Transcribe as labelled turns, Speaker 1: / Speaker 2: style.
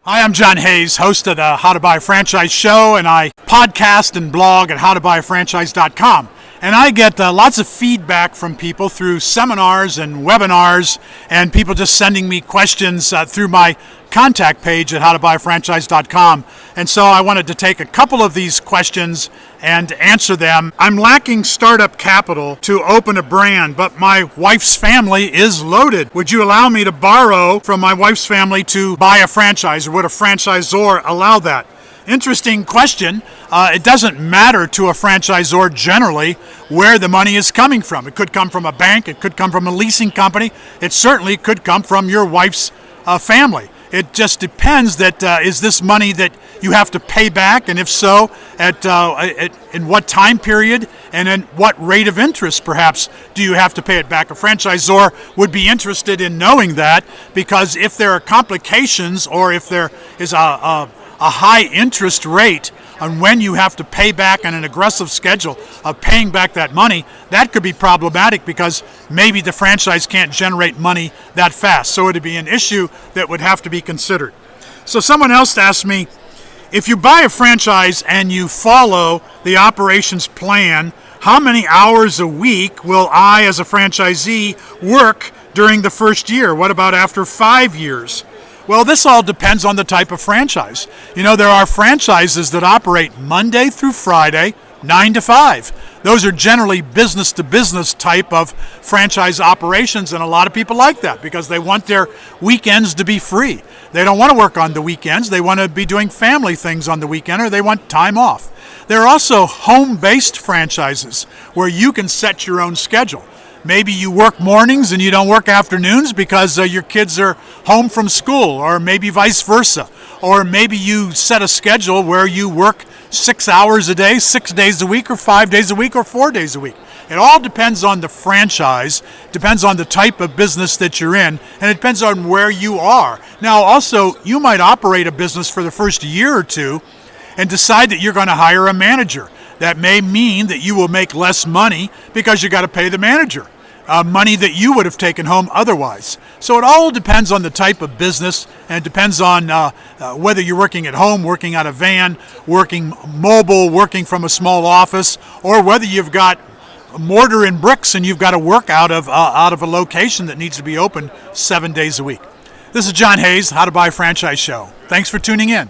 Speaker 1: Hi, I'm John Hayes, host of the How to Buy a Franchise show, and I podcast and blog at howtobuyafranchise.com. And I get lots of feedback from people through seminars and webinars, and people just sending me questions through my contact page at howtobuyafranchise.com. And so I wanted to take a couple of these questions and answer them. I'm lacking startup capital to open a brand, but my wife's family is loaded. Would you allow me to borrow from my wife's family to buy a franchise, or would a franchisor allow that? Interesting question. It doesn't matter to a franchisor generally where the money is coming from. It could come from a bank, it could come from a leasing company, it certainly could come from your wife's family. It just depends that is this money that you have to pay back, and if so, in what time period and in what rate of interest perhaps do you have to pay it back. A franchisor would be interested in knowing that, because if there are complications or if there is a high interest rate on when you have to pay back on an aggressive schedule of paying back that money, that could be problematic because maybe the franchise can't generate money that fast. So it would be an issue that would have to be considered. So someone else asked me, if you buy a franchise and you follow the operations plan, how many hours a week will I as a franchisee work during the first year? What about after 5 years? Well, this all depends on the type of franchise. You know, there are franchises that operate Monday through Friday, 9 to 5. Those are generally business-to-business type of franchise operations, and a lot of people like that because they want their weekends to be free. They don't want to work on the weekends. They want to be doing family things on the weekend, or they want time off. There are also home-based franchises where you can set your own schedule. Maybe you work mornings and you don't work afternoons because your kids are home from school, or maybe vice versa. Or maybe you set a schedule where you work 6 hours a day, 6 days a week, or 5 days a week, or 4 days a week. It all depends on the franchise, depends on the type of business that you're in, and it depends on where you are. Now, also, you might operate a business for the first year or two and decide that you're going to hire a manager. That may mean that you will make less money because you got to pay the manager money that you would have taken home otherwise. So it all depends on the type of business, and it depends on whether you're working at home, working out of a van, working mobile, working from a small office, or whether you've got mortar and bricks and you've got to work out of a location that needs to be open 7 days a week. This is John Hayes, How to Buy a Franchise show. Thanks for tuning in.